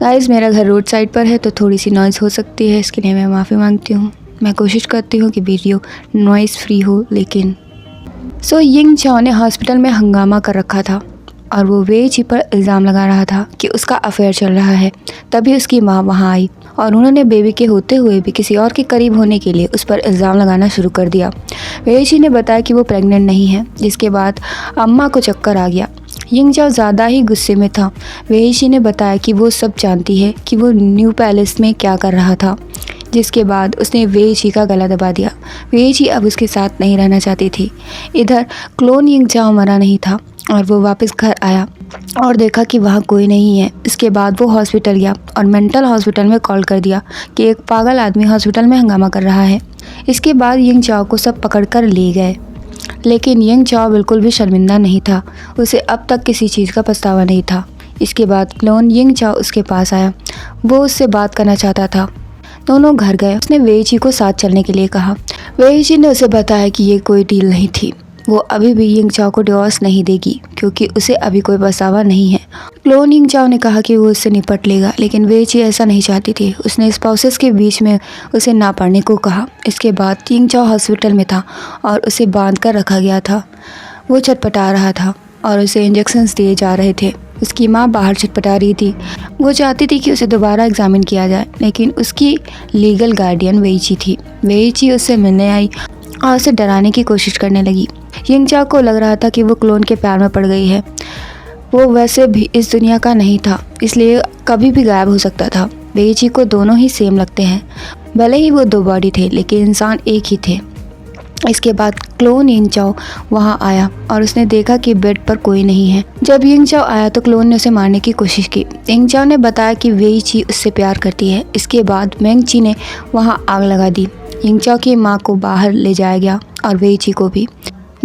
Guys मेरा घर road side पर है तो थोड़ी सी नॉइज़ हो सकती है, इसके लिए मैं माफ़ी मांगती हूँ। मैं कोशिश करती हूँ कि वीडियो नॉइज़ फ्री हो, लेकिन यिंग चाओ ने हॉस्पिटल में हंगामा कर रखा था और वो वे जी पर इल्ज़ाम लगा रहा था कि उसका अफेयर चल रहा है। तभी उसकी माँ वहाँ आई और उन्होंने बेबी के होते हुए भी किसी और के करीब होने के लिए उस पर इल्ज़ाम लगाना शुरू कर दिया। वे जी ने बताया कि वो प्रेग्नेंट नहीं है, जिसके बाद अम्मा को चक्कर आ गया। यिंग चाओ ज़्यादा ही गुस्से में था। वे जी ने बताया कि वो सब जानती है कि वो न्यू पैलेस में क्या कर रहा था, जिसके बाद उसने वे जी का गला दबा दिया। वे जी अब उसके साथ नहीं रहना चाहती थी। इधर क्लोन यिंग चाओ मरा नहीं था और वो वापस घर आया और देखा कि वहाँ कोई नहीं है। इसके बाद वो हॉस्पिटल गया और मेंटल हॉस्पिटल में कॉल कर दिया कि एक पागल आदमी हॉस्पिटल में हंगामा कर रहा है। इसके बाद यिंग चाओ को सब पकड़ कर ले गए, लेकिन यिंग चाओ बिल्कुल भी शर्मिंदा नहीं था। उसे अब तक किसी चीज़ का पछतावा नहीं था। इसके बाद क्लोन यिंग चाओ उसके पास आया। वो उससे बात करना चाहता था। दोनों घर गए। उसने वे जी को साथ चलने के लिए कहा। वे जी ने उसे बताया कि ये कोई डील नहीं थी। वो अभी भी यिंग चाओ को डिवोर्स नहीं देगी क्योंकि उसे अभी कोई पछतावा नहीं है। क्लोन यिंग चाओ ने कहा कि वो उससे निपट लेगा, लेकिन वे जी ऐसा नहीं चाहती थी। उसने स्पाउसेस के बीच में उसे ना पढ़ने को कहा। इसके बाद यिंग चाओ हॉस्पिटल में था और उसे बांध कर रखा गया था। वो छटपटा रहा था और उसे इंजेक्शंस दिए जा रहे थे। उसकी माँ बाहर छटपटा रही थी। वो चाहती थी कि उसे दोबारा एग्जामिन किया जाए, लेकिन उसकी लीगल गार्डियन वेई जी थी। वेई जी उससे मिलने आई और उसे डराने की कोशिश करने लगी। यिंग चाओ को लग रहा था कि वो क्लोन के प्यार में पड़ गई है। वो वैसे भी इस दुनिया का नहीं था, इसलिए कभी भी गायब हो सकता था। वेई जी को दोनों ही सेम लगते हैं। भले ही वो दो बॉडी थे, लेकिन इंसान एक ही थे। इसके बाद क्लोन यिंग चाओ वहाँ आया और उसने देखा कि बेड पर कोई नहीं है। जब यिंग चाओ आया तो क्लोन ने उसे मारने की कोशिश की। यिंग चाओ ने बताया कि वेई जी उससे प्यार करती है। इसके बाद मेंग ची ने वहाँ आग लगा दी। यिंग चाओ की माँ को बाहर ले जाया गया और वेई जी को भी।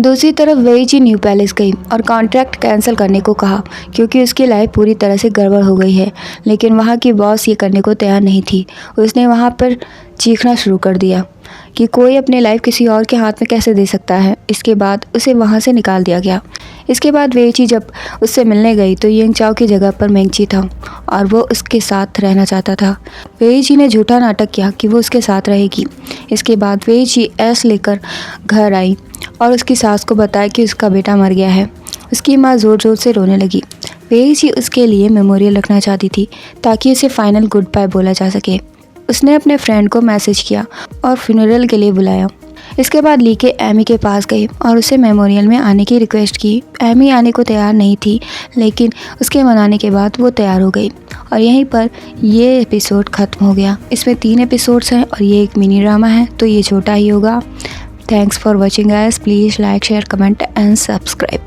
दूसरी तरफ वेई जी न्यू पैलेस गई और कॉन्ट्रैक्ट कैंसिल करने को कहा क्योंकि उसकी लाइफ पूरी तरह से गड़बड़ हो गई है। लेकिन वहाँ की बॉस ये करने को तैयार नहीं थी। उसने वहाँ पर चीखना शुरू कर दिया कि कोई अपनी लाइफ किसी और के हाथ में कैसे दे सकता है। इसके बाद उसे वहाँ से निकाल दिया गया। इसके बाद वेई जी जब उससे मिलने गई तो यिंग चाओ की जगह पर मेंग ची था और वो उसके साथ रहना चाहता था। वेई जी ने झूठा नाटक किया कि वो उसके साथ रहेगी। इसके बाद वेई जी ऐश लेकर घर आई और उसकी सास को बताया कि उसका बेटा मर गया है। उसकी माँ ज़ोर ज़ोर से रोने लगी। वेई जी उसके लिए मेमोरियल रखना चाहती थी ताकि उसे फाइनल गुड बाय बोला जा सके। उसने अपने फ्रेंड को मैसेज किया और फ्यूनरल के लिए बुलाया। इसके बाद ली के एमी के पास गई और उसे मेमोरियल में आने की रिक्वेस्ट की। एमी आने को तैयार नहीं थी, लेकिन उसके मनाने के बाद वो तैयार हो गई और यहीं पर ये एपिसोड ख़त्म हो गया। इसमें 3 एपिसोड्स हैं और ये एक मिनी ड्रामा है, तो ये छोटा ही होगा। Thanks for watching guys. Please like, share, comment and subscribe.